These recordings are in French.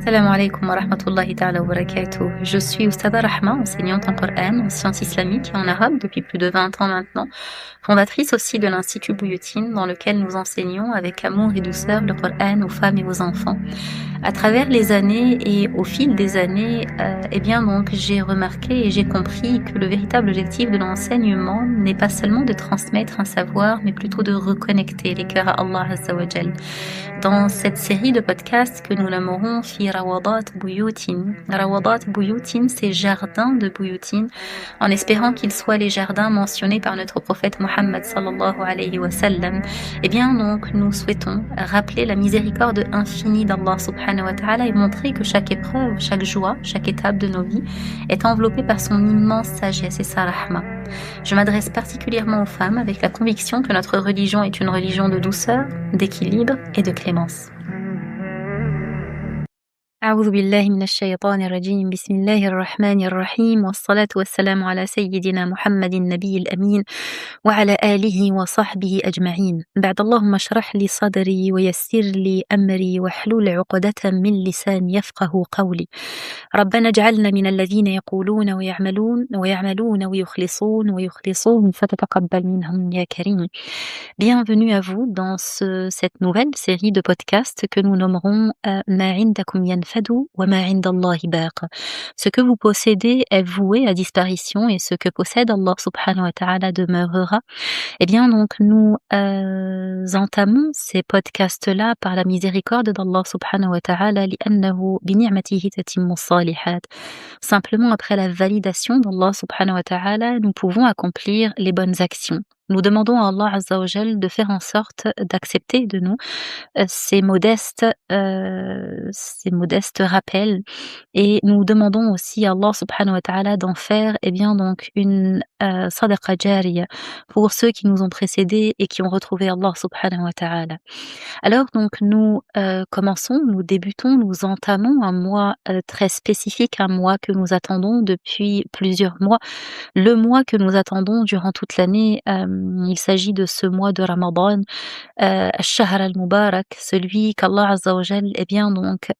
Salam alaikum wa rahmatullahi ta'ala wa barakatuh. Je suis Oustada Rahma, enseignante en Coran, en sciences islamiques et en arabe depuis plus de 20 ans maintenant, fondatrice aussi de l'Institut Bouyoutine dans lequel nous enseignons avec amour et douceur le Coran aux femmes et aux enfants. À travers les années et au fil des années, j'ai remarqué et j'ai compris que le véritable objectif de l'enseignement n'est pas seulement de transmettre un savoir, mais plutôt de reconnecter les cœurs à Allah Azza wa Jal. Dans cette série de podcasts que nous nommerons Fi Rawadat Buyutin. Rawadat Buyutin, c'est jardins de Buyutin, en espérant qu'ils soient les jardins mentionnés par notre prophète Muhammad sallallahu alayhi wa sallam. Nous souhaitons rappeler la miséricorde infinie d'Allah subhanahu wa ta'ala et montrer que chaque épreuve, chaque joie, chaque étape de nos vies est enveloppée par son immense sagesse et sa rahma. Je m'adresse particulièrement aux femmes avec la conviction que notre religion est une religion de douceur, d'équilibre et de clémence. أعوذ بالله من الشيطان الرجيم بسم الله الرحمن الرحيم والصلاة والسلام على سيدنا محمد النبي الأمين وعلى آله وصحبه أجمعين بعد اللهم اشرح لي صدري ويسر لي أمري واحلل عقدة من لساني يفقه قولي ربنا اجعلنا من الذين يقولون ويعملون ويخلصون فتتقبل منهم يا كريم. Bienvenue à vous dans cette nouvelle série de podcasts que nous nommerons Ma indakum yanfadu wa ma indallahi baq. Ce que vous possédez est voué à disparition et ce que possède Allah subhanahu wa ta'ala demeurera. Nous entamons ces podcasts-là par la miséricorde d'Allah subhanahu wa ta'ala li'annahu bi ni'matihi tatimmu salihat. Simplement après la validation d'Allah subhanahu wa ta'ala, nous pouvons accomplir les bonnes actions. Nous demandons à Allah Azza wa Jal de faire en sorte d'accepter de nous ces modestes rappels, et nous demandons aussi à Allah subhanahu wa ta'ala d'en faire une sadaqa jariya pour ceux qui nous ont précédés et qui ont retrouvé Allah subhanahu wa ta'ala. Alors nous débutons, nous entamons un mois très spécifique, un mois que nous attendons depuis plusieurs mois, le mois que nous attendons durant toute l'année. Il s'agit de ce mois de Ramadan, Ash-Shahr al-Mubarak, celui qu'Allah Azza wa Jal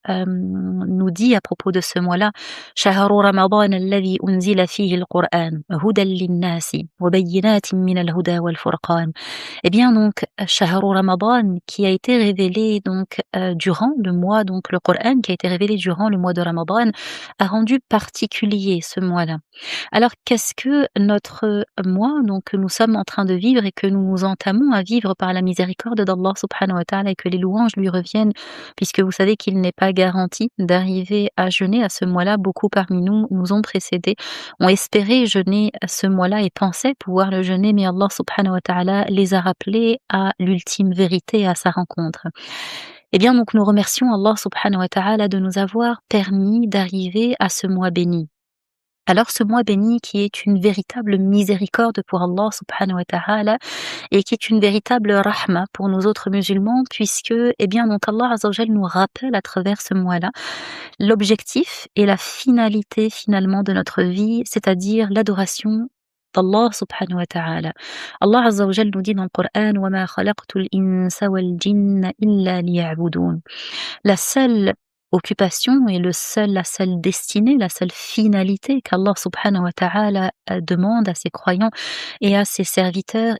nous dit à propos de ce mois-là, Shahru Ramadan alladhi unzila fihi al-Qur'an hudan lin-nasi wa bayyinatin min al-huda wal-furqan. Shahru Ramadan, qui a été révélé durant le mois, le Qur'an qui a été révélé durant le mois de Ramadan a rendu particulier ce mois-là. Alors qu'est-ce que notre mois que nous sommes en train de vivre et que nous nous entamons à vivre par la miséricorde d'Allah subhanahu wa ta'ala, et que les louanges lui reviennent, puisque vous savez qu'il n'est pas garanti d'arriver à jeûner à ce mois-là. Beaucoup parmi nous ont précédés, ont espéré jeûner ce mois-là et pensaient pouvoir le jeûner, mais Allah subhanahu wa ta'ala les a rappelés à l'ultime vérité, à sa rencontre. Nous remercions Allah subhanahu wa ta'ala de nous avoir permis d'arriver à ce mois béni. Alors ce mois béni qui est une véritable miséricorde pour Allah subhanahu wa ta'ala et qui est une véritable rahma pour nous autres musulmans, puisque Allah Azza wa Jal nous rappelle à travers ce mois-là l'objectif et la finalité finalement de notre vie, c'est-à-dire l'adoration d'Allah subhanahu wa ta'ala. Allah Azza wa Jal nous dit dans le Coran wa ma khalaqtul insa wal jinna illa liya'budun. La seule occupation et la seule destinée, la seule finalité qu'Allah subhanahu wa ta'ala demande à ses croyants et à ses serviteurs,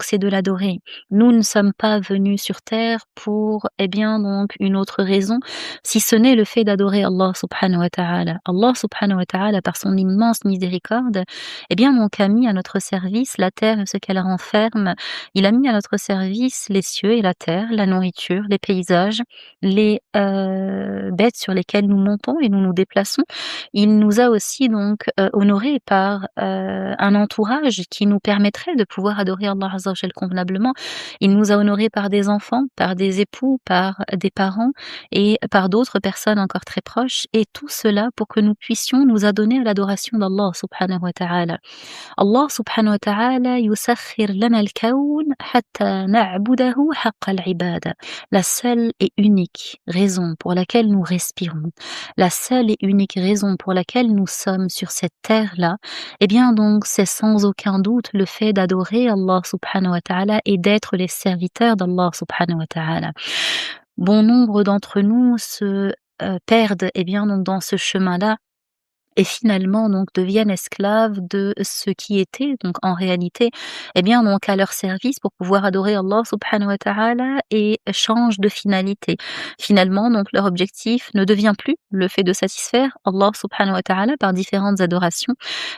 c'est de l'adorer. Nous ne sommes pas venus sur terre pour une autre raison, si ce n'est le fait d'adorer Allah subhanahu wa ta'ala. Allah subhanahu wa ta'ala, par son immense miséricorde, a mis à notre service la terre et ce qu'elle renferme. Il a mis à notre service les cieux et la terre, la nourriture, les paysages, les bêtes sur lesquelles nous montons et nous nous déplaçons. Il nous a aussi honorés par un entourage qui nous permettrait de pouvoir adorer Allah Azza wa Jal convenablement. Il nous a honorés par des enfants, par des époux, par des parents et par d'autres personnes encore très proches, et tout cela pour que nous puissions nous adonner à l'adoration d'Allah subhanahu wa ta'ala. Allah subhanahu wa ta'ala yusakhir lana al-kawn hatta na'budahu haqqa al-ibada. La seule et unique raison pour laquelle nous respirons, la seule et unique raison pour laquelle nous sommes sur cette terre-là, c'est sans aucun doute le fait d'adorer Allah subhanahu wa ta'ala et d'être les serviteurs d'Allah subhanahu wa ta'ala. Bon nombre d'entre nous se perdent, eh bien, donc dans ce chemin-là et finalement donc deviennent esclaves de ce qui était donc en réalité, eh bien donc à leur service pour pouvoir adorer Allah subhanahu wa ta'ala et changent de finalité. Finalement donc leur objectif ne devient plus le fait de satisfaire Allah subhanahu wa ta'ala par différentes adorations,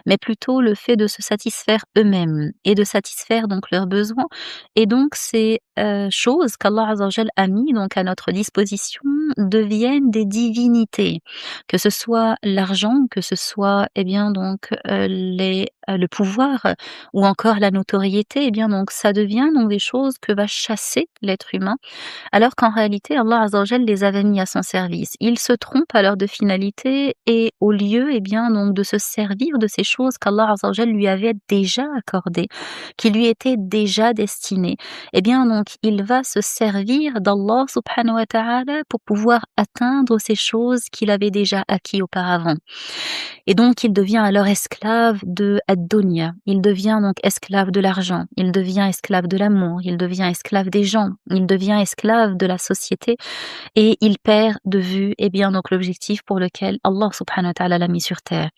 mais plutôt le fait de se satisfaire eux-mêmes et de satisfaire donc leurs besoins et donc ces, choses qu'Allah azza wa jal a mis donc à notre disposition deviennent des divinités. Que ce soit l'argent, que ce soit, eh bien donc, le pouvoir, ou encore la notoriété, eh bien donc ça devient donc des choses que va chasser l'être humain, alors qu'en réalité Allah azza wa jal les avait mis à son service. Il se trompe alors de finalité et au lieu, eh bien donc de se servir de ces choses qu'Allah azza wa jal lui avait déjà accordées, qui lui étaient déjà destinées, eh bien donc il va se servir d'Allah subhanahu wa ta'ala pour pouvoir atteindre ces choses qu'il avait déjà acquis auparavant. Et donc il devient alors esclave de ad-dunya, il devient donc esclave de l'argent, il devient esclave de l'amour, il devient esclave des gens, il devient esclave de la société et il perd de vue, eh bien donc l'objectif pour lequel Allah subhanahu wa ta'ala l'a mis sur terre.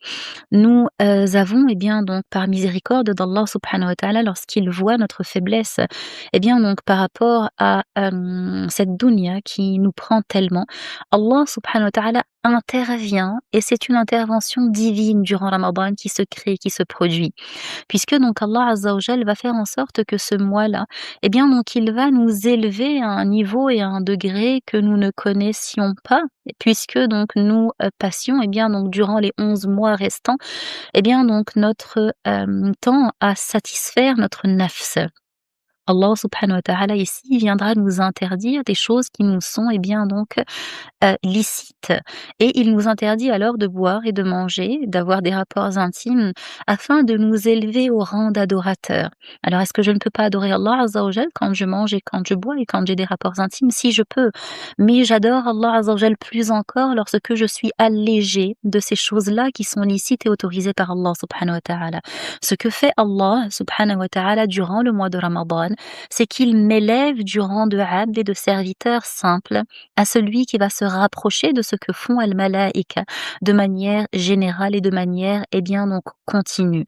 Nous, avons, eh bien donc par miséricorde d'Allah subhanahu wa ta'ala lorsqu'il voit notre faiblesse, eh bien donc par rapport à, cette dunya qui nous prend tellement, Allah subhanahu wa ta'ala intervient et c'est une intervention divine durant Ramadan qui se crée, qui se produit. Puisque donc Allah azza wa jal va faire en sorte que ce mois-là, eh bien donc il va nous élever à un niveau et à un degré que nous ne connaissions pas, puisque donc nous, passions, eh bien donc durant les 11 mois restants, eh bien donc notre, temps à satisfaire notre nafs. Allah subhanahu wa ta'ala ici viendra nous interdire des choses qui nous sont, eh bien donc, licite et il nous interdit alors de boire et de manger, d'avoir des rapports intimes afin de nous élever au rang d'adorateurs. Alors est-ce que je ne peux pas adorer Allah azza wa jal quand je mange et quand je bois et quand j'ai des rapports intimes? Si, je peux, mais j'adore Allah azza wa jal plus encore lorsque je suis allégée de ces choses-là qui sont licites et autorisées par Allah subhanahu wa ta'ala. Ce que fait Allah subhanahu wa ta'ala durant le mois de Ramadan, c'est qu'il m'élève du rang de abd et de serviteur simple à celui qui va se rapprocher de ce que font al-malaïka de manière générale et de manière, eh bien, donc continue.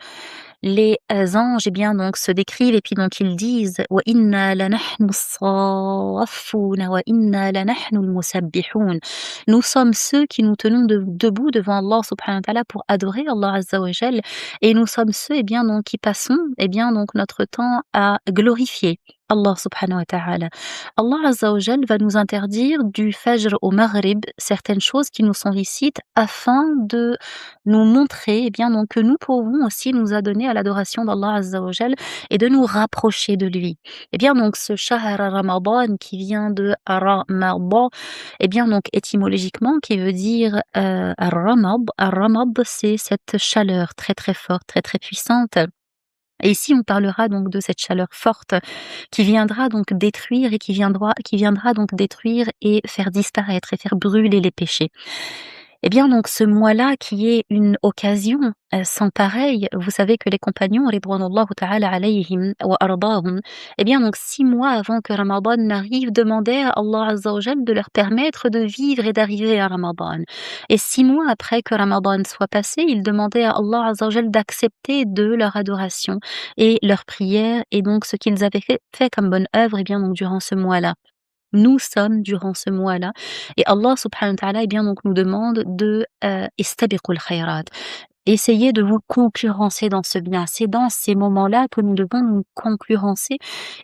Les, anges, eh bien, donc se décrivent et puis donc ils disent: «Wa inna la nahnu as-saffun wa inna la nahnu al-musabbihun». Nous sommes ceux qui nous tenons debout devant Allah subhanahu wa ta'ala pour adorer Allah azza wa jal et nous sommes ceux, eh bien, donc qui passons, eh bien, donc notre temps à glorifier Allah subhanahu wa ta'ala. Allah azza wa jal va nous interdire du fajr au maghrib certaines choses qui nous sont licites afin de nous montrer, eh bien, donc que nous pouvons aussi nous adonner à l'adoration d'Allah azza wa jal et de nous rapprocher de lui. Eh bien, donc ce shahr Ramadan qui vient de Ramadan, eh bien, donc étymologiquement qui veut dire ar-ramad, c'est cette chaleur très très forte, très très puissante. Et ici, on parlera donc de cette chaleur forte qui viendra donc détruire et qui viendra donc détruire et faire disparaître et faire brûler les péchés. Eh bien donc ce mois-là qui est une occasion, sans pareille, vous savez que les compagnons ridwanullahu ta'ala alayhim wa ardahum, eh bien donc 6 mois avant que Ramadan n'arrive, demandaient à Allah azza wa jal de leur permettre de vivre et d'arriver à Ramadan. Et 6 mois après que Ramadan soit passé, ils demandaient à Allah azza wa jal d'accepter de leur adoration et leur prière et donc ce qu'ils avaient fait comme bonne œuvre, eh bien donc durant ce mois-là. Nous sommes durant ce mois-là et Allah subhanahu wa ta'ala, eh bien, donc nous demande de, istabiqul khayrat. Essayez de vous concurrencer dans ce bien. C'est dans ces moments-là que nous devons nous concurrencer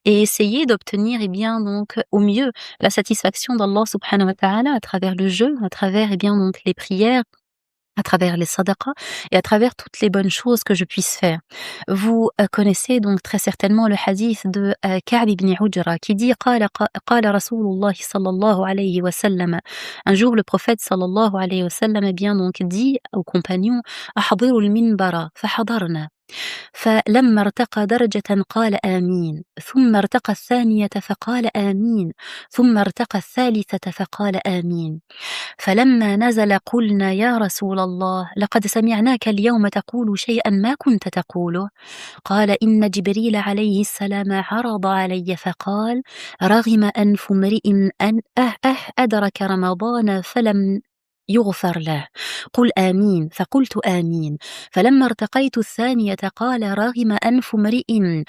et essayer d'obtenir, eh bien, donc, au mieux, la satisfaction d'Allah subhanahu wa ta'ala à travers le jeûne, à travers, eh bien, donc, les prières, à travers les sadaqas et à travers toutes les bonnes choses que je puisse faire. Vous, connaissez donc très certainement le hadith de, Ka'b ibn Ujra qui dit: «Qala Rasulullah sallallahu alayhi wa sallam». Un jour, le prophète sallallahu alayhi wa sallam, eh bien donc dit aux compagnons: «Ahdiru al-minbara», fahadarna. فلما ارتقى درجة قال آمين ثم ارتقى الثانية فقال آمين ثم ارتقى الثالثة فقال آمين فلما نزل قلنا يا رسول الله لقد سمعناك اليوم تقول شيئا ما كنت تقوله قال إن جبريل عليه السلام عرض علي فقال رغم أنف امرئ أن أدرك رمضان يُغفر له، قُل آمين، فقُلت آمين، فلما ارتقيت الثانية قال رغم أنف امرئ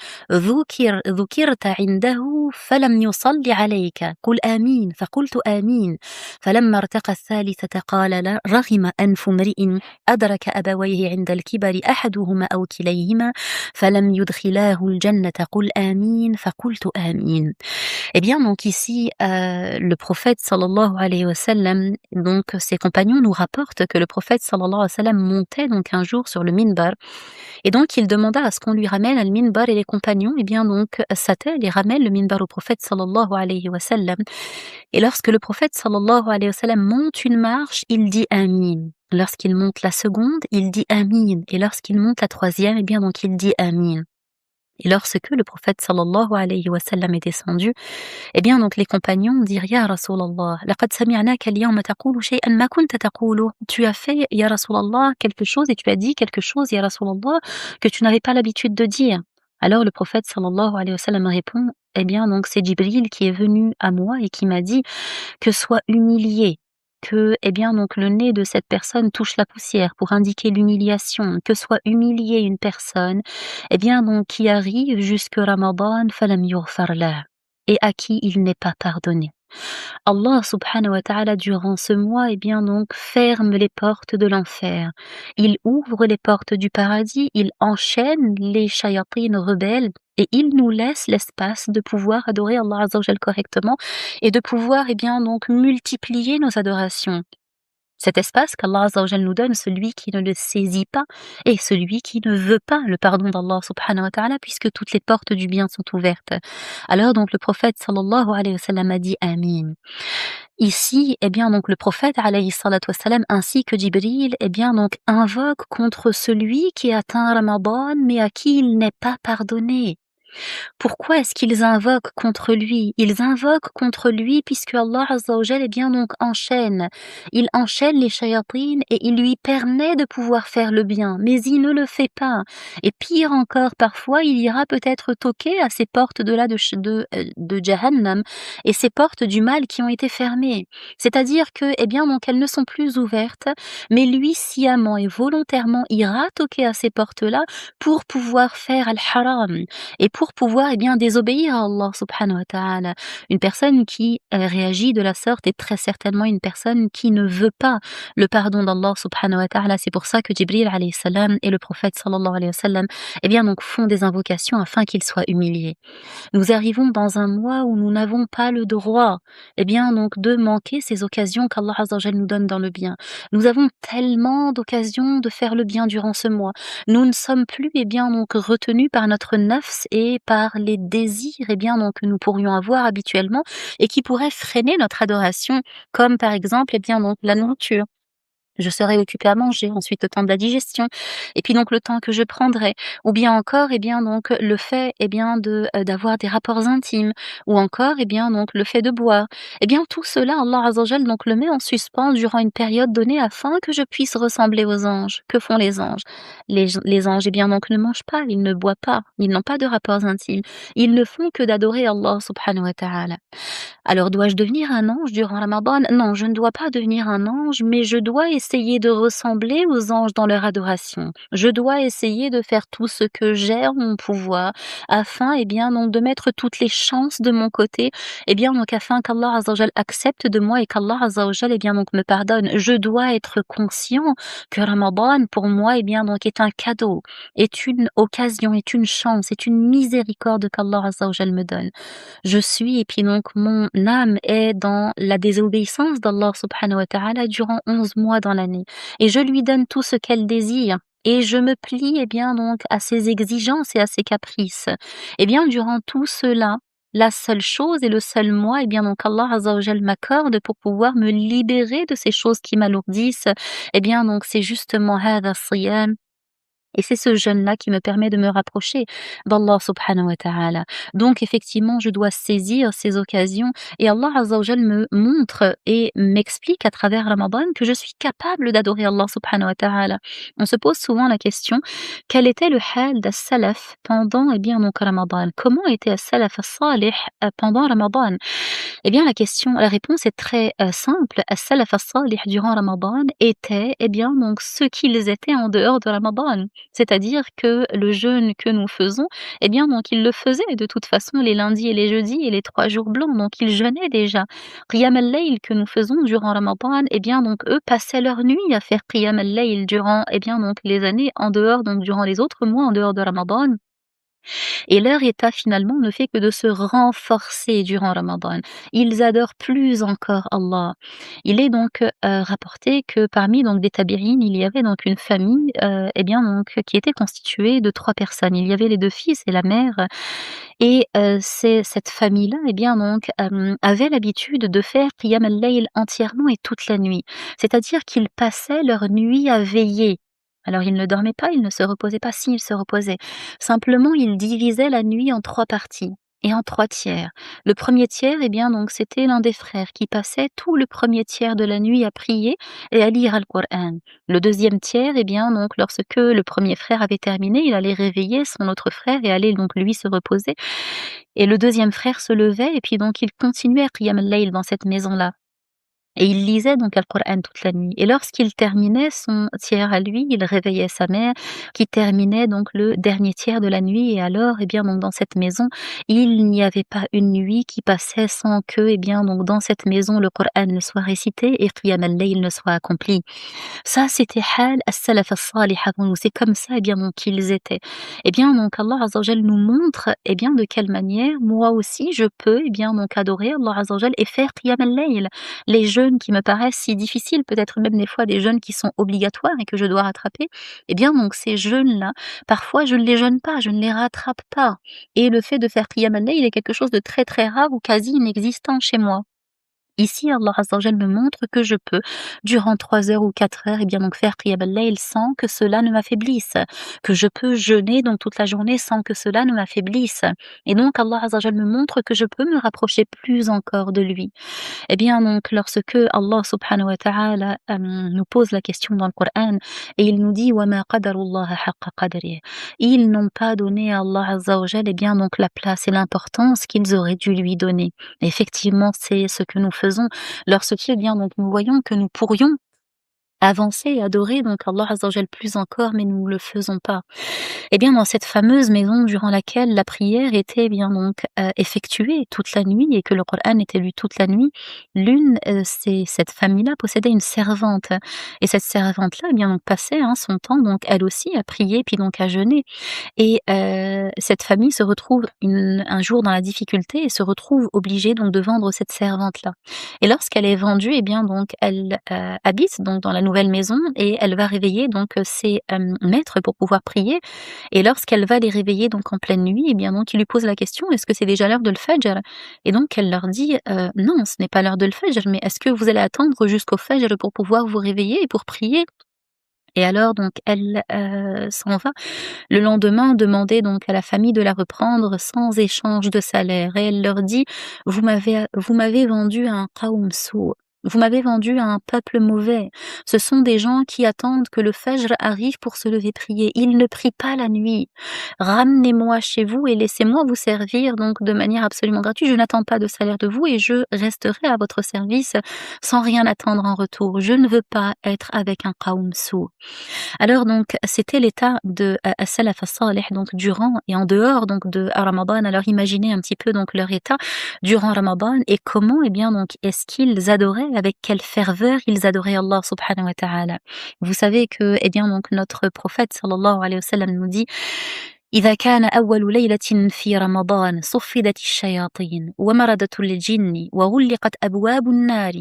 ذُكرت عنده فلم يصل عليك، قُل آمين، فقُلت آمين، فلما ارتقى الثالثة قال رغم أنف امرئ أدرك أبويه عند الكبر أحدهما أو كليهما فلم يدخلاه الجنة، قُل آمين، فقُلت آمين. Eh bien, donc ici, le prophète sallallahu alayhi wa sallam, donc ses compagnons nous rapportent que le prophète sallallahu alayhi wa sallam montait donc un jour sur le minbar et donc il demanda à ce qu'on lui ramène le minbar et les compagnons, eh bien donc s'attellent et ramènent le minbar au prophète sallallahu alayhi wa sallam et lorsque le prophète sallallahu alayhi wa sallam monte une marche, il dit amin. Lorsqu'il monte la seconde, il dit amin et lorsqu'il monte la troisième, eh bien donc il dit amin. Et lorsque le prophète sallallahu alayhi wa sallam est descendu, eh bien donc les compagnons dirent Ya Rasulallah, laqad sami'naka al-yawma taqulu shay'an ma kunta taqulu. Tu as fait Ya Rasulallah quelque chose et tu as dit quelque chose Ya Rasulallah que tu n'avais pas l'habitude de dire. Alors le prophète sallallahu alayhi wa sallam répond eh bien donc c'est Jibril qui est venu à moi et qui m'a dit que sois humilié, que eh bien donc le nez de cette personne touche la poussière pour indiquer l'humiliation, que soit humiliée une personne eh bien donc qui arrive jusque Ramadan falam yughfar lah et à qui il n'est pas pardonné. Allah subhanahu wa ta'ala durant ce mois, eh bien donc ferme les portes de l'enfer. Il ouvre les portes du paradis, il enchaîne les shayatines rebelles et il nous laisse l'espace de pouvoir adorer Allah Azza wa Jal correctement et de pouvoir, eh bien donc multiplier nos adorations. Cet espace qu'Allah Azza wa Jal nous donne, celui qui ne le saisit pas et celui qui ne veut pas le pardon d'Allah subhanahu wa ta'ala puisque toutes les portes du bien sont ouvertes. Alors donc le prophète sallallahu alayhi wa sallam a dit Amin. Ici, eh bien donc le prophète alayhi salatu wa salam ainsi que Jibril, eh bien donc invoque contre celui qui atteint Ramadan mais à qui il n'est pas pardonné. Pourquoi est-ce qu'ils invoquent contre lui? Ils invoquent contre lui puisque Allah Azza wa Jal, eh bien donc enchaîne. Il enchaîne les shayatines et il lui permet de pouvoir faire le bien, mais il ne le fait pas. Et pire encore, parfois, il ira peut-être toquer à ces portes de Jahannam et ces portes du mal qui ont été fermées. C'est-à-dire que, eh bien donc elles ne sont plus ouvertes, mais lui sciemment et volontairement ira toquer à ces portes-là pour pouvoir faire al-haram et pour pouvoir, eh bien, désobéir à Allah subhanahu wa ta'ala. Une personne qui réagit de la sorte est très certainement une personne qui ne veut pas le pardon d'Allah subhanahu wa ta'ala. C'est pour ça que Jibril alayhi salam et le prophète sallallahu alayhi wa sallam, eh bien, donc font des invocations afin qu'il soit humilié. Nous arrivons dans un mois où nous n'avons pas le droit, eh bien, donc de manquer ces occasions qu'Allah Azza wa Jal nous donne dans le bien. Nous avons tellement d'occasions de faire le bien durant ce mois. Nous ne sommes plus, eh bien, donc retenus par notre nafs et par les désirs, eh bien, donc que nous pourrions avoir habituellement et qui pourraient freiner notre adoration, comme par exemple, eh bien, donc la nourriture. Je serai occupée à manger, ensuite le temps de la digestion et puis donc le temps que je prendrai ou bien encore, eh bien donc le fait, eh bien d'avoir des rapports intimes ou encore, eh bien donc le fait de boire. Eh bien tout cela, Allah Azza wa Jal donc le met en suspens durant une période donnée afin que je puisse ressembler aux anges. Que font les anges? Les anges, eh bien donc ne mangent pas, ils ne boivent pas, ils n'ont pas de rapports intimes. Ils ne font que d'adorer Allah subhanahu wa ta'ala. Alors dois-je devenir un ange durant Ramadan? Non, je ne dois pas devenir un ange, mais je dois essayer de ressembler aux anges dans leur adoration. Je dois essayer de faire tout ce que j'ai en mon pouvoir afin, eh bien, donc de mettre toutes les chances de mon côté, eh bien, donc afin qu'Allah Azza wa Jal accepte de moi et qu'Allah Azza wa Jal, eh bien, donc me pardonne. Je dois être conscient que Ramadan, pour moi, eh bien, donc est un cadeau, est une occasion, est une chance, est une miséricorde qu'Allah Azza wa Jal me donne. Je suis et puis donc mon âme est dans la désobéissance d'Allah subhanahu wa ta'ala durant 11 mois dans l'année et je lui donne tout ce qu'elle désire et je me plie, eh bien donc à ses exigences et à ses caprices. Eh bien durant tout cela, la seule chose et le seul mois, eh bien donc Allah Azza wa Jal m'accorde pour pouvoir me libérer de ces choses qui m'alourdissent, eh bien donc c'est justement hadha siyam et c'est ce jeûne-là qui me permet de me rapprocher d'Allah subhanahu wa ta'ala. Donc effectivement, je dois saisir ces occasions et Allah Azza wa Jal me montre et m'explique à travers Ramadan que je suis capable d'adorer Allah subhanahu wa ta'ala. On se pose souvent la question, quel était le hal des salaf pendant, eh bien, donc Ramadan? Comment était as-salaf as-salih pendant Ramadan? Eh bien la réponse est très, simple. As-salaf as-salih durant Ramadan étaient, eh bien donc ce qu'ils étaient en dehors de Ramadan. C'est-à-dire que le jeûne que nous faisons, eh bien donc ils le faisaient de toute façon les lundis et les jeudis et les 3 jours blancs, donc ils jeûnaient déjà. Qiyam al-layl que nous faisons durant Ramadan, eh bien donc eux passaient leur nuit à faire qiyam al-layl durant, eh bien donc les années en dehors, donc durant les autres mois en dehors de Ramadan. Et leur état finalement ne fait que de se renforcer durant Ramadan. Ils adorent plus encore Allah. Il est donc, rapporté que parmi donc des tabi'in, il y avait donc une famille, et bien donc qui était constituée de 3 personnes. Il y avait les 2 fils et la mère et c'est cette famille-là, et bien donc, avait l'habitude de faire qiyam al-layl entièrement et toute la nuit. C'est-à-dire qu'ils passaient leur nuit à veiller. Alors ils ne dormaient pas, ils ne se reposaient pas, si ils se reposaient. Simplement, ils divisaient la nuit en 3 parties et en 3 tiers. Le premier tiers, eh bien, donc, c'était l'un des frères qui passait tout le premier tiers de la nuit à prier et à lire Al-Qur'an. Le deuxième tiers, eh bien, donc, lorsque le premier frère avait terminé, il allait réveiller son autre frère et allait donc lui se reposer. Et le deuxième frère se levait et puis donc il continuait à qiyam al-layl dans cette maison-là. Et il lisait donc Al-Qur'an toute la nuit et lorsqu'il terminait son tiers à lui, il réveillait sa mère qui terminait donc le dernier tiers de la nuit et alors, eh bien, donc dans cette maison, il n'y avait pas une nuit qui passait sans que, eh bien, donc dans cette maison, le Qur'an ne soit récité et Qiyam al-Layl ne soit accompli. Ça, c'était hal as-salaf as-salih avant nous. C'est comme ça, eh bien, donc qu'ils étaient. Eh bien, donc Allah Azza wa Jal nous montre, eh bien, de quelle manière moi aussi je peux, eh bien, donc adorer Allah Azza wa Jal et faire Qiyam al-Layl. Les jeûnes qui me paraissent si difficiles, peut-être même des fois des jeûnes qui sont obligatoires et que je dois rattraper, eh bien, donc ces jeûnes-là, parfois je ne les jeûne pas, je ne les rattrape pas. Et le fait de faire Qiyam al-Layl est quelque chose de très, très rare ou quasi inexistant chez moi. Ici, Allah Azza wa Jal me montre que je peux, durant 3 heures ou 4 heures, et bien donc faire Qiyam al-Layl sans que cela ne m'affaiblisse, que je peux jeûner donc toute la journée sans que cela ne m'affaiblisse. Et donc Allah Azza wa Jal me montre que je peux me rapprocher plus encore de lui. Eh bien donc lorsque Allah subhanahu wa ta'ala nous pose la question dans le Coran et il nous dit: «Wa ma qadarullaha haqqa qadrihi». Ils n'ont pas donné à Allah Azza wa Jal, eh bien donc la place et l'importance qu'ils auraient dû lui donner. Effectivement, c'est ce que nous faisons lorsque, eh bien donc nous voyons que nous pourrions avancer et adorer donc Allah Azza wa Jal plus encore, mais nous ne le faisons pas. Eh bien, dans cette fameuse maison durant laquelle la prière était eh bien donc, effectuée toute la nuit et que le Coran était lu toute la nuit, cette famille-là possédait une servante et cette servante-là, eh bien donc passait, hein, son temps donc elle aussi à prier puis donc à jeûner et cette famille se retrouve un jour dans la difficulté et se retrouve obligée donc de vendre cette servante-là et lorsqu'elle est vendue, eh bien donc elle, habite donc dans la nouvelle maison et elle va réveiller donc, ses, maîtres pour pouvoir prier et lorsqu'elle va les réveiller donc en pleine nuit, eh bien donc ils lui posent la question: «Est-ce que c'est déjà l'heure de l'Fajr?» Et donc elle leur dit: Non, ce n'est pas l'heure de l'Fajr, mais est-ce que vous allez attendre jusqu'au Fajr pour pouvoir vous réveiller et pour prier?» Et alors donc elle, s'en va le lendemain demander donc à la famille de la reprendre sans échange de salaire et elle leur dit: «Vous m'avez vendu à un qawm sou', vous m'avez vendu à un peuple mauvais. Ce sont des gens qui attendent que le Fajr arrive pour se lever prier. Ils ne prient pas la nuit. Ramenez-moi chez vous et laissez-moi vous servir donc de manière absolument gratuite. Je n'attends pas de salaire de vous et je resterai à votre service sans rien attendre en retour. Je ne veux pas être avec un qawm sou'.» Alors donc, c'était l'état de as-salaf as-salih donc durant et en dehors donc de Ramadan. Alors imaginez un petit peu donc leur état durant Ramadan et comment, eh bien donc, est-ce qu'ils adoraient, avec quelle ferveur ils adoraient Allah subhanahu wa ta'ala. Vous savez que, eh bien donc notre prophète sallallahu alayhi wa sallam nous dit: «إذا كان أول ليلة في رمضان صُفِّدت الشياطين ومرضت الجن وغُلِّقت أبواب النار.»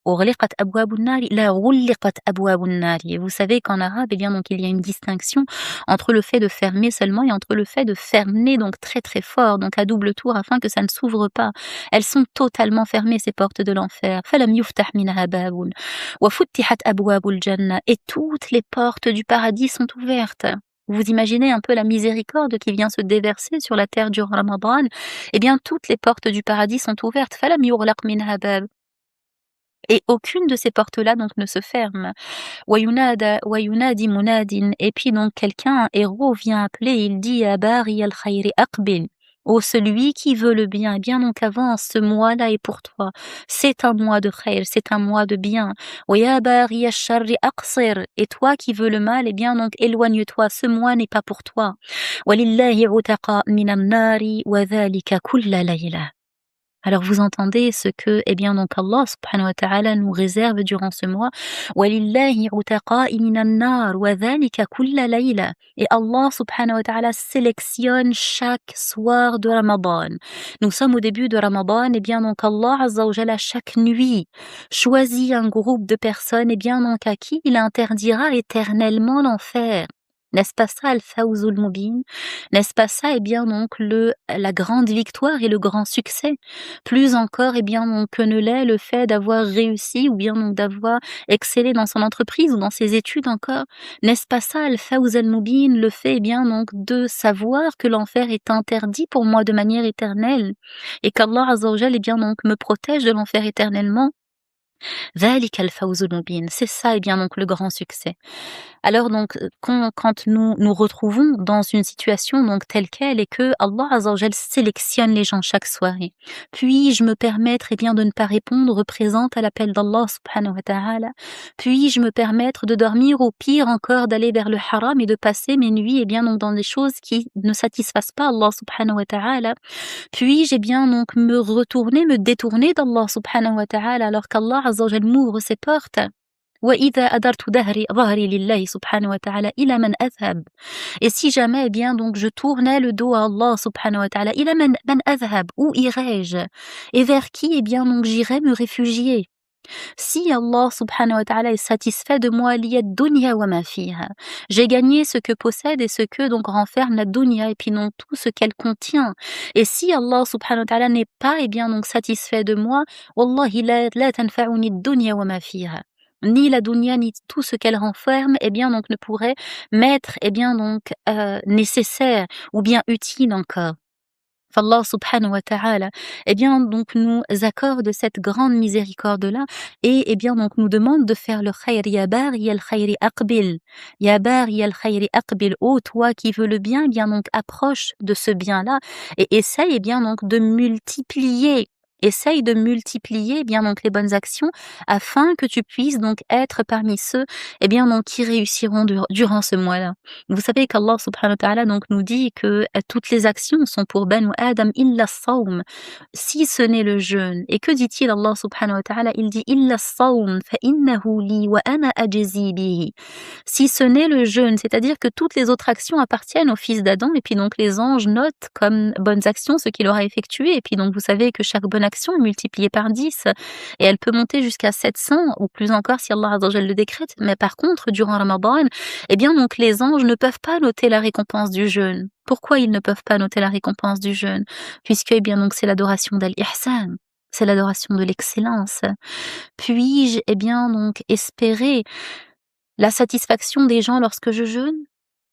أُغلقت أبواب النار لا غُلِّقت أبواب النار et vous savez qu'en arabe, eh bien donc il y a une distinction entre le fait de fermer seulement et entre le fait de fermer donc très, très fort, donc à double tour afin que ça ne s'ouvre pas. Elles sont totalement fermées ces portes de l'enfer. فَلَمْ يُفْتَحْ مِنْهَا بَابٌ وَفُتِّحَتْ أبواب الجنة et toutes les portes du paradis sont ouvertes. Vous imaginez un peu la miséricorde qui vient se déverser sur la terre durant Ramadan? Eh bien toutes les portes du paradis sont ouvertes. فَلَمْ يُغْلَقْ مِنْهَا باب et aucune de ces portes-là donc ne se ferme. وَيُنَادِ مُنَادٍ et puis donc quelqu'un, un héros vient appeler, il dit: «يا باغي الخير أقبل Ô celui qui veut le bien, eh bien donc avance, ce mois-là est pour toi. C'est un mois de khayr, c'est un mois de bien. Wa ya baghiya ash-sharri aqsir. Et toi qui veux le mal, eh bien donc éloigne-toi, ce mois n'est pas pour toi. Walillahi utaqa minan nari wa dhalika kulla layla. Alors vous entendez ce que, eh bien donc Allah subhanahu wa ta'ala nous réserve durant ce mois. وَلِلَّهِ عُتَقَاءِ مِنَ النَّارِ وَذَلِكَ كُلَّ لَيْلَةٍ. Et Allah subhanahu wa ta'ala sélectionne chaque soir de Ramadan. Nous sommes au début de Ramadan, et bien donc Allah azza wa jalla chaque nuit choisit un groupe de personnes, et bien donc à qui il interdira éternellement l'enfer. N'est-ce pas ça al-fawzul mubin? N'est-ce pas ça, eh bien donc la grande victoire et le grand succès? Plus encore, eh bien donc que ne l'est le fait d'avoir réussi ou bien donc d'avoir excellé dans son entreprise ou dans ses études encore. N'est-ce pas ça al-fawz al-mubin, le fait, eh bien donc de savoir que l'enfer est interdit pour moi de manière éternelle et qu'Allah azza wa jalla, eh bien donc me protège de l'enfer éternellement? ذلك الفوز المبين. C'est ça, eh bien donc le grand succès. Alors donc, quand nous nous retrouvons dans une situation donc telle quelle et que Allah Azza wa Jal sélectionne les gens chaque soirée, puis-je me permettre, eh bien, de ne pas répondre présente à l'appel d'Allah subhanahu wa ta'ala? Puis-je me permettre de dormir, ou pire encore d'aller vers le haram et de passer mes nuits, eh bien donc dans des choses qui ne satisfassent pas Allah subhanahu wa ta'ala? Puis-je, eh bien donc me détourner d'Allah subhanahu wa ta'ala alors qu'Allah Azza wa Jal m'ouvre ses portes? وإذا أدرت ظهري لله سبحانه وتعالى إلى من أذهب. Et si jamais, eh bien donc je tournais le dos à Allah subhanahu wa ta'ala, إلى من أذهب, où irais-je? Et vers qui, eh bien donc j'irais me réfugier? Si Allah subhanahu wa ta'ala est satisfait de moi, liyad dunya wa ma fiha, j'ai gagné ce que possède et ce que donc renferme la dunya et puis non tout ce qu'elle contient. Et si Allah subhanahu wa ta'ala n'est pas, eh bien donc satisfait de moi, wallahi la tanfa'uni dunya wa ma fiha. Ni la dunya ni tout ce qu'elle renferme, eh bien donc ne pourrait m'être, eh bien donc nécessaire ou bien utile encore. Qu'Allah subhanahu wa ta'ala, eh bien, donc, nous accorde cette grande miséricorde-là et, eh bien, donc, nous demande de faire le khayr. Ya baghi al khayri aqbil. Ya baghi al khayri aqbil. Oh, toi qui veux le bien, eh bien, donc, approche de ce bien-là et essaye, eh bien, donc, de multiplier. Essaye de multiplier, eh bien, donc, les bonnes actions afin que tu puisses, donc, être parmi ceux, eh bien, donc, qui réussiront durant ce mois-là. Vous savez qu'Allah subhanahu wa ta'ala donc nous dit que toutes les actions sont pour Banu Adam illa as-sawm, si ce n'est le jeûne. Et que dit-il Allah subhanahu wa ta'ala? Il dit illa as-sawm fa innahu li wa ana ajzi bihi. Si ce n'est le jeûne, c'est-à-dire que toutes les autres actions appartiennent au fils d'Adam et puis donc les anges notent comme bonnes actions ce qu'il aura effectué et puis donc vous savez que chaque bonne action est multipliée par 10 et elle peut monter jusqu'à 700 ou plus encore si Allah Azza wa Jalla le décrète. Mais par contre, durant Ramadan, eh bien donc les anges ne peuvent pas noter la récompense du jeûne. Pourquoi ils ne peuvent pas noter la récompense du jeûne? Puisque, eh bien donc c'est l'adoration d'Al-Ihsan, c'est l'adoration de l'excellence. Puis-je, eh bien donc espérer la satisfaction des gens lorsque je jeûne?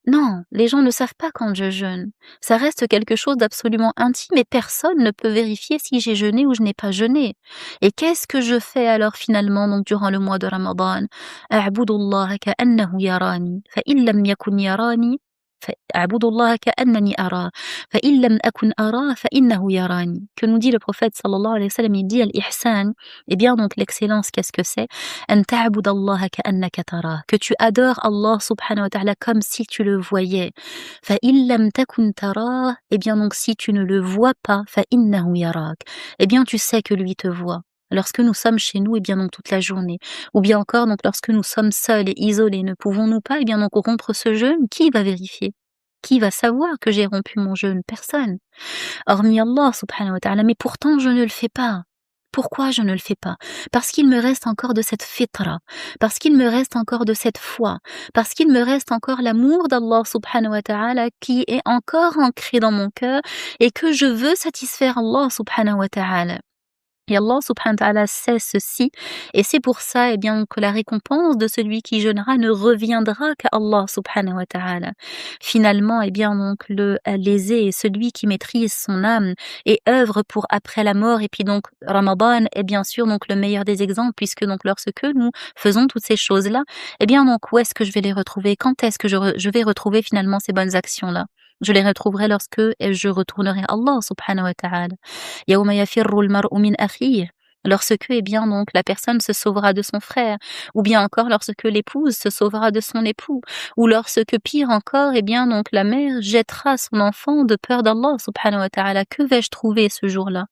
Non, les gens ne savent pas quand je jeûne. Ça reste quelque chose d'absolument intime et personne ne peut vérifier si j'ai jeûné ou je n'ai pas jeûné. Et qu'est-ce que je fais alors finalement donc durant le mois de Ramadan? أعبد الله كأنه يراني فإن لم يكن يراني أعبد الله كأنني أراه فإن لم أكن أراه فإنه يراني. Que nous dit le prophète sallallahu alayhi wa sallam? Il dit al-ihsan. Eh bien donc l'excellence, qu'est-ce que c'est? أن تعبد الله كأنك تراه, que tu adores Allah subhanahu wa ta'ala comme si tu le voyais. فإن لم تكن تراه, eh bien donc si tu ne le vois pas, فإنه يراك, eh bien tu sais que lui te voit. Lorsque nous sommes chez nous, eh bien donc toute la journée, ou bien encore donc lorsque nous sommes seuls et isolés, ne pouvons-nous pas, eh bien donc rompre ce jeûne? Qui va vérifier? Qui va savoir que j'ai rompu mon jeûne? Personne. Hormis Allah subhanahu wa ta'ala. Mais pourtant je ne le fais pas. Pourquoi je ne le fais pas? Parce qu'il me reste encore de cette fitra, parce qu'il me reste encore de cette foi, parce qu'il me reste encore l'amour d'Allah subhanahu wa ta'ala qui est encore ancré dans mon cœur et que je veux satisfaire Allah subhanahu wa ta'ala. Et Allah subhanahu wa ta'ala sait ceci, et c'est pour ça, eh bien, que la récompense de celui qui jeûnera ne reviendra qu'à Allah subhanahu wa ta'ala. Finalement, eh bien, donc, lésé est celui qui maîtrise son âme et œuvre pour après la mort. Et puis donc, Ramadan est bien sûr donc le meilleur des exemples, puisque donc lorsque nous faisons toutes ces choses-là, eh bien, donc, où est-ce que je vais les retrouver? Quand est-ce que je vais retrouver finalement ces bonnes actions-là? Je les retrouverai lorsque je retournerai à Allah subhanahu wa ta'ala. Yawma yafirru al-mar'u min akhihi. Lorsque, eh bien, donc, la personne se sauvera de son frère, ou bien encore lorsque l'épouse se sauvera de son époux, ou lorsque, pire encore, eh bien, donc, la mère jettera son enfant de peur d'Allah subhanahu wa ta'ala. Que vais-je trouver ce jour-là?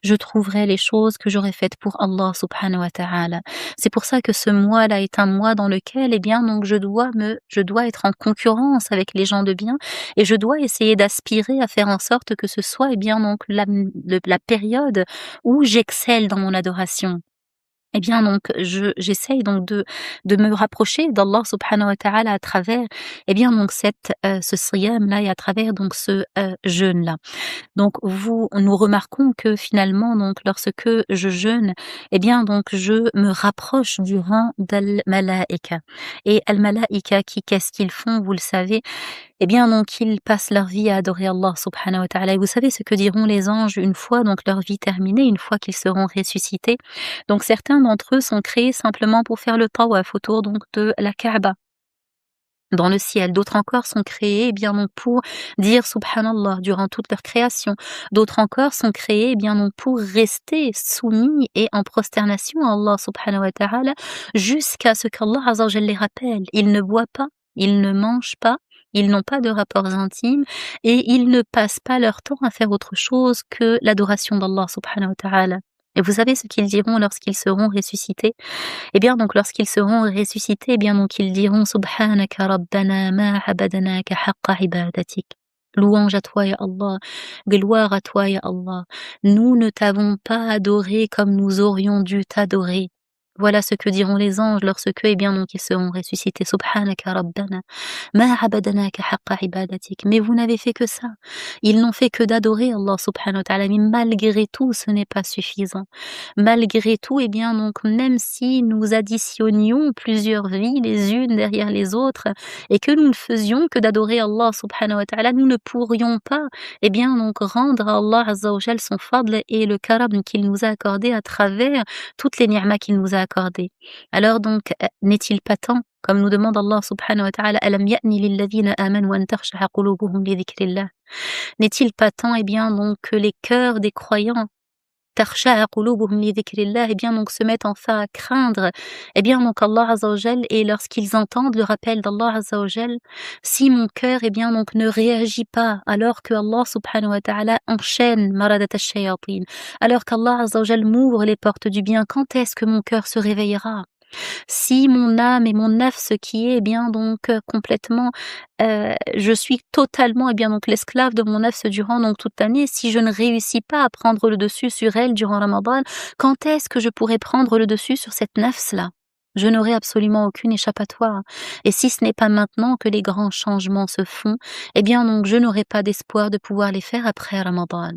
Je trouverai les choses que j'aurais faites pour Allah subhanahu wa ta'ala. C'est pour ça que ce mois-là est un mois dans lequel, eh bien, donc, je dois être en concurrence avec les gens de bien, et je dois essayer d'aspirer à faire en sorte que ce soit, eh bien, donc, la période où j'excelle dans mon adoration. Eh bien donc j'essaye donc de me rapprocher d'Allah subhanahu wa ta'ala à travers, eh bien donc ce siyam-là et à travers donc ce, jeûne-là. Donc nous remarquons que finalement donc lorsque je jeûne, eh bien donc je me rapproche du rang d'al-malaïka, et al-malaïka qu'est-ce qu'ils font, vous le savez? Eh bien donc ils passent leur vie à adorer Allah subhanahu wa ta'ala, et vous savez ce que diront les anges une fois donc leur vie terminée, une fois qu'ils seront ressuscités? Donc certains d'entre eux sont créés simplement pour faire le tawaf autour donc de la Kaaba dans le ciel. D'autres encore sont créés, eh bien donc pour dire subhanallah durant toute leur création. D'autres encore sont créés, eh bien donc pour rester soumis et en prosternation à Allah subhanahu wa ta'ala jusqu'à ce qu'Allah azza wa jalla les rappelle. Ils ne boivent pas, ils ne mangent pas, ils n'ont pas de rapports intimes, et ils ne passent pas leur temps à faire autre chose que l'adoration d'Allah subhanahu wa ta'ala. Et vous savez ce qu'ils diront lorsqu'ils seront ressuscités? Eh bien donc lorsqu'ils seront ressuscités, eh bien donc ils diront: «Subhanaka rabbana ma abadnaka haqqa ibadatik». Louange à toi, ya Allah, gloire à toi, ya Allah. Nous ne t'avons pas adoré comme nous aurions dû t'adorer. Voilà ce que diront les anges lorsque, eh bien donc ils seront ressuscités. Subhanaka rabbana ma abadnaka haqqa ibadatik. Mais vous n'avez fait que ça. Ils n'ont fait que d'adorer Allah subhanahu wa ta'ala, mais malgré tout, ce n'est pas suffisant. Malgré tout, eh bien donc même si nous additionnions plusieurs vies les unes derrière les autres, et que nous ne faisions que d'adorer Allah subhanahu wa ta'ala, nous ne pourrions pas, eh bien donc rendre à Allah azza wa jal son fadl et le karam qu'il nous a accordé à travers toutes les ni'mas qu'il nous a accordées. Alors donc, n'est-il pas temps, comme nous demande Allah subhanahu wa ta'ala: «Alam ya'ni lilladhina amanu an takhsha'a qulubuhum li dhikrillah». N'est-il pas temps, eh bien donc que les cœurs des croyants takhsha'a qulubuhum li dhikrillah, eh bien donc se mettent enfin à craindre, eh bien donc Allah azza wa jal, et lorsqu'ils entendent le rappel d'Allah azza wa jal, si mon cœur, eh bien donc ne réagit pas alors que Allah subhanahu wa ta'ala enchaîne maradat ash-shayatin, alors qu'Allah azza wa jal m'ouvre les portes du bien, quand est-ce que mon cœur se réveillera? Si mon âme et mon nafs qui est, eh bien donc complètement, je suis totalement, eh bien donc l'esclave de mon nafs durant donc toute l'année, si je ne réussis pas à prendre le dessus sur elle durant Ramadan, quand est-ce que je pourrai prendre le dessus sur cette nafs-là? Je n'aurai absolument aucune échappatoire, et si ce n'est pas maintenant que les grands changements se font, eh bien donc je n'aurai pas d'espoir de pouvoir les faire après Ramadan.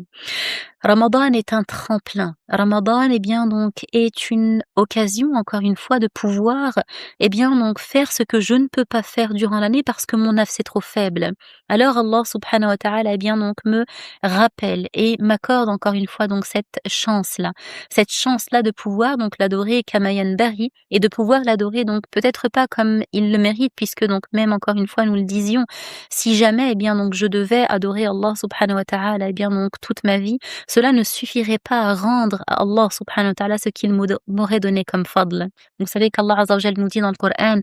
Ramadan est un tremplin. Ramadan, eh bien donc, est une occasion, encore une fois, de pouvoir, eh bien donc, faire ce que je ne peux pas faire durant l'année parce que mon nafs est trop faible. Alors Allah subhanahu wa ta'ala, eh bien donc, me rappelle et m'accorde encore une fois donc cette chance-là de pouvoir donc l'adorer kama yanbaghi, et de pouvoir l'adorer donc peut-être pas comme il le mérite, puisque donc même encore une fois nous le disions, si jamais, eh bien donc, je devais adorer Allah subhanahu wa ta'ala, eh bien donc toute ma vie, cela ne suffirait pas à rendre à Allah subhanahu wa ta'ala ce qu'il m'aurait donné comme fadl. Vous savez qu'Allah azza wa jal nous dit dans le Coran,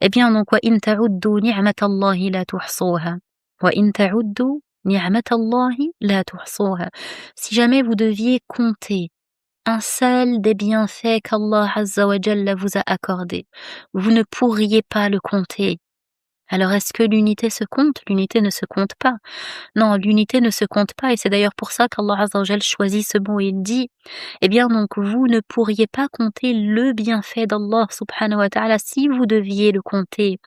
eh bien donc: «Wa in ta'uddu ni'matallahi la tuhsuha. Wa in ta'uddu ni'matallahi la tuhsuha». Si jamais vous deviez compter un seul des bienfaits qu'Allah azza wa jalla vous a accordés, vous ne pourriez pas le compter. Alors est-ce que l'unité se compte? L'unité ne se compte pas. Non, l'unité ne se compte pas, et c'est d'ailleurs pour ça qu'Allah azza wa jal choisit ce mot, et il dit: «Eh bien donc vous ne pourriez pas compter le bienfait d'Allah subhanahu wa ta'ala si vous deviez le compter».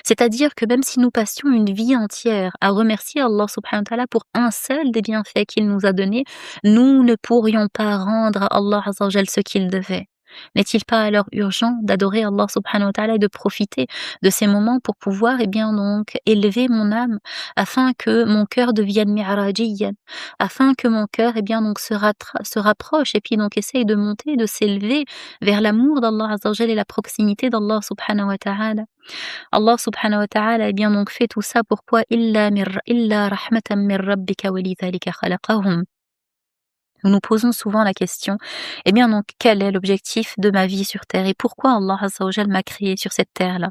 C'est-à-dire que même si nous passions une vie entière à remercier Allah subhanahu wa ta'ala pour un seul des bienfaits qu'il nous a donnés, nous ne pourrions pas rendre à Allah azza wa jal ce qu'il devait. N'est-il pas alors urgent d'adorer Allah subhanahu wa ta'ala et de profiter de ces moments pour pouvoir, eh bien donc, élever mon âme afin que mon cœur devienne mi'rajiyan, afin que mon cœur, eh bien donc, se rapproche et puis donc essaye de monter, de s'élever vers l'amour d'Allah azza wa jalla et la proximité d'Allah subhanahu wa ta'ala. Allah subhanahu wa ta'ala, eh bien donc fait tout ça pourquoi? Illa rahmatan min rabbika wa lidhalika khalaqahum. Nous nous posons souvent la question, eh bien donc quel est l'objectif de ma vie sur terre et pourquoi Allah azza wa jalla m'a créé sur cette terre-là?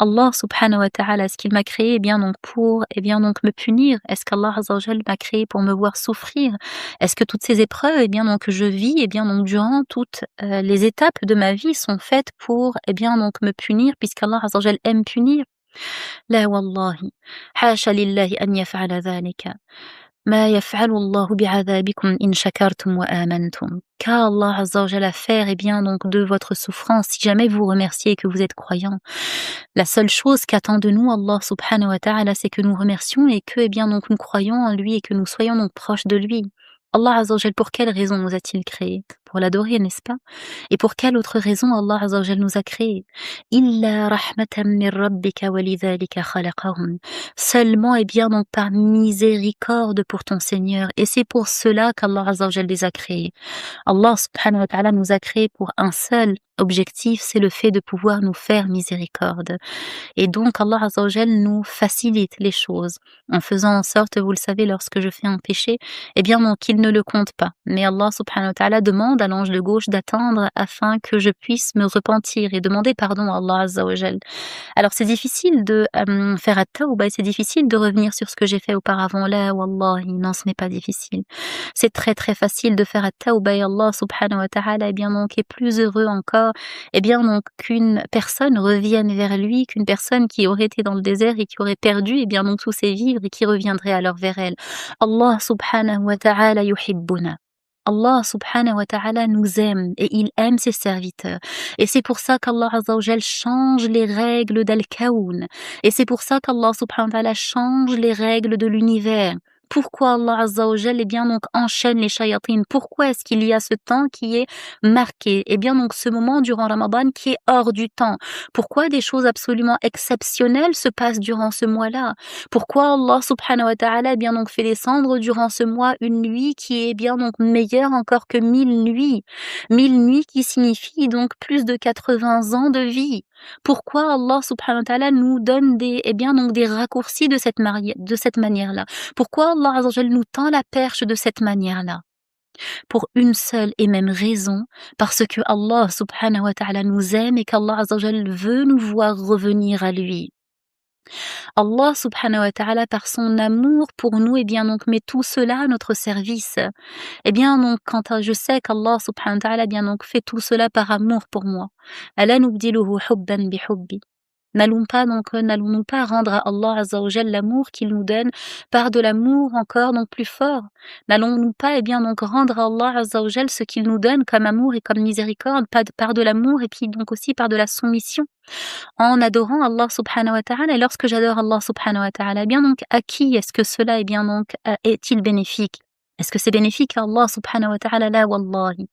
Allah subhanahu wa ta'ala, est-ce qu'il m'a créé, eh bien donc pour, eh bien donc me punir? Est-ce qu'Allah azza wa jalla m'a créé pour me voir souffrir? Est-ce que toutes ces épreuves, eh bien donc que je vis, eh bien donc durant toutes les étapes de ma vie sont faites pour, eh bien donc me punir puisqu'Allah azza wa jalla aime punir? La wallahi, hasha lillahi an yaf'ala dhalika. ما يفعل الله بعذابكم إن شكرتم وآمنتم. Qu'Allah Azza wa Jalla faire, eh bien, donc, de votre souffrance, si jamais vous remerciez et que vous êtes croyant. La seule chose qu'attend de nous Allah subhanahu wa ta'ala, c'est que nous remercions et que, eh bien, donc, nous croyons en lui et que nous soyons donc proches de lui. Allah Azza wa Jalla, pour quelle raison nous a-t-il créés? Pour l'adorer, n'est-ce pas? Et pour quelle autre raison Allah Azza wa Jalla nous a créés? Illa rahmatan min rabbika wa lidhalika khalaqahum. Seulement, eh bien, donc, par miséricorde pour ton Seigneur. Et c'est pour cela qu'Allah Azza wa Jalla les a créés. Allah subhanahu wa ta'ala nous a créés pour un seul objectif, c'est le fait de pouvoir nous faire miséricorde. Et donc Allah Azza wa Jal nous facilite les choses en faisant en sorte, vous le savez, lorsque je fais un péché, eh bien donc il ne le compte pas. Mais Allah subhanahu wa ta'ala demande à l'ange de gauche d'attendre afin que je puisse me repentir et demander pardon à Allah Azza wa Jal. Alors c'est difficile de faire at-tawba et c'est difficile de revenir sur ce que j'ai fait auparavant. Là, wallahi, non, ce n'est pas difficile. C'est très très facile de faire at-tawba et Allah subhanahu wa ta'ala, eh bien donc est plus heureux encore, eh bien donc qu'une personne revienne vers lui, qu'une personne qui aurait été dans le désert et qui aurait perdu, eh bien donc tous ses vivres et qui reviendrait alors vers elle. Allah subhanahu wa ta'ala yuhibbuna. Allah subhanahu wa ta'ala nous aime et il aime ses serviteurs. Et c'est pour ça qu'Allah azza wa jal change les règles d'Al-Kawn. Et c'est pour ça qu'Allah subhanahu wa ta'ala change les règles de l'univers. Pourquoi Allah azza wa jal, eh bien donc enchaîne les shayatines? Pourquoi est-ce qu'il y a ce temps qui est marqué? Eh bien donc ce moment durant Ramadan qui est hors du temps. Pourquoi des choses absolument exceptionnelles se passent durant ce mois-là? Pourquoi Allah subhanahu wa ta'ala, eh bien donc fait descendre durant ce mois une nuit qui est bien donc meilleure encore que 1000 nuits? 1000 nuits qui signifie donc plus de 80 ans de vie. Pourquoi Allah subhanahu wa ta'ala nous donne des, eh bien donc des raccourcis de cette manière-là? Pourquoi Allah azza wa jal nous tend la perche de cette manière-là? Pour une seule et même raison, parce que Allah subhanahu wa ta'ala nous aime et qu'Allah azza wa jal veut nous voir revenir à lui. Allah subhanahu wa ta'ala, par son amour pour nous, eh bien donc met tout cela à notre service. Eh bien donc quand je sais qu'Allah subhanahu wa ta'ala, eh bien donc fait tout cela par amour pour moi. Ala nubdiluhu hubban bi hubbi. N'allons-nous pas rendre à Allah azza wa jal l'amour qu'il nous donne par de l'amour encore donc plus fort? N'allons-nous pas, eh bien donc rendre à Allah azza wa jal ce qu'il nous donne comme amour et comme miséricorde, par de l'amour et puis donc aussi par de la soumission? En adorant Allah subhanahu wa ta'ala. Et lorsque j'adore Allah subhanahu wa ta'ala, eh bien donc à qui est-ce que cela, eh bien donc est-il bénéfique? Est-ce que c'est bénéfique à Allah subhanahu wa ta'ala? La wallahi.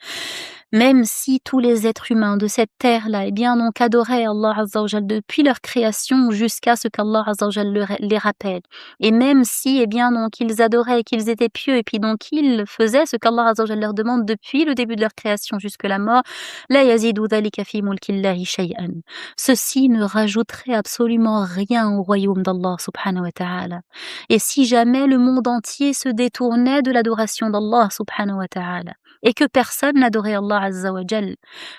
Même si tous les êtres humains de cette terre-là, eh bien donc adoraient Allah azza wa jal depuis leur création jusqu'à ce qu'Allah azza wa jal les rappelle. Et même si, eh bien donc ils adoraient, qu'ils étaient pieux et puis donc ils faisaient ce qu'Allah azza wa jal leur demande depuis le début de leur création jusque la mort, la yazidu dhalika fi mulkillahi shay'an. Ceci ne rajouterait absolument rien au royaume d'Allah subhanahu wa ta'ala. Et si jamais le monde entier se détournait de l'adoration d'Allah subhanahu wa ta'ala, et que personne n'adorait Allah azza wa jal,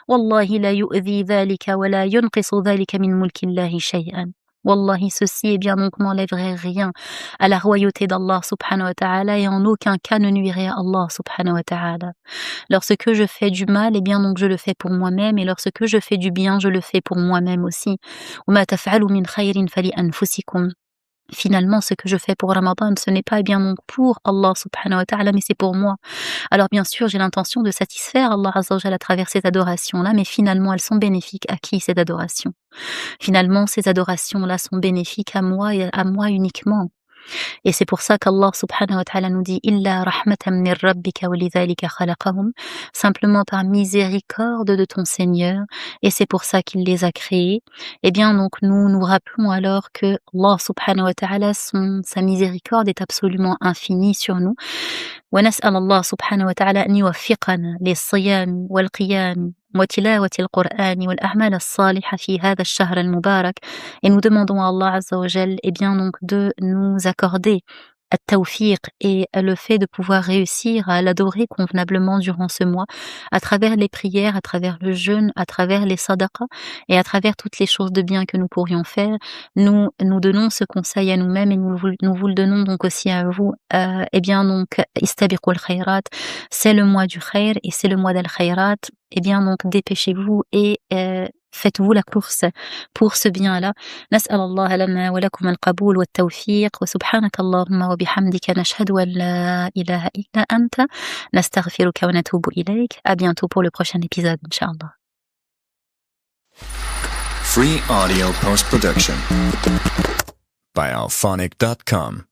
wallahi la yu'dhi dhalika wa la yunqisu dhalika min mulkillahi shay'an. Wallahi, ceci, eh bien donc n'enlèverait rien à la royauté d'Allah subhanahu wa ta'ala et en aucun cas ne nuirait à Allah subhanahu wa ta'ala. Lorsque je fais du mal, eh bien donc je le fais pour moi-même, et lorsque je fais du bien, je le fais pour moi-même aussi. وَمَا تَفْعَلُوا مِنْ خَيْرٍ فَلِأَنفُسِكُمْ. Finalement, ce que je fais pour Ramadan, ce n'est pas, eh bien donc pour Allah subhanahu wa ta'ala, mais c'est pour moi. Alors bien sûr, j'ai l'intention de satisfaire Allah azza wa jalla à travers ces adorations-là, mais finalement, elles sont bénéfiques à qui ces adorations? Finalement, ces adorations-là sont bénéfiques à moi et à moi uniquement. Et c'est pour ça qu'Allah subhanahu wa ta'ala nous dit Illa rahmatan min rabbika wa lidhalika khalaqahum, simplement par miséricorde de ton Seigneur, et c'est pour ça qu'il les a créés. Eh bien, donc, nous rappelons alors que Allah subhanahu wa ta'ala, sa miséricorde est absolument infinie sur nous. ونسأل الله سبحانه وتعالى أن يوفقنا للصيام والقيام وتلاوة القرآن والأعمال الصالحة في هذا الشهر المبارك. Et nous demandons à Allah Azza wa Jal, eh bien donc, de nous accorder at-tawfiq et le fait de pouvoir réussir à l'adorer convenablement durant ce mois, à travers les prières, à travers le jeûne, à travers les sadaqas et à travers toutes les choses de bien que nous pourrions faire. Nous donnons ce conseil à nous-mêmes et nous vous le donnons donc aussi à vous. Eh bien donc, istabiqul khayrat, c'est le mois du khair et c'est le mois d'al-khayrat. Eh bien donc, dépêchez-vous et faites-vous la course pour ce bien-là. نسأل الله لنا ولكم القبول والتوفيق وسبحانك اللهم وبحمدك نشهد أن لا إله إلا أنت نستغفرك ونتوب إليك. À bientôt pour le prochain épisode, Inch'Allah. Free audio post-production by alphonic.com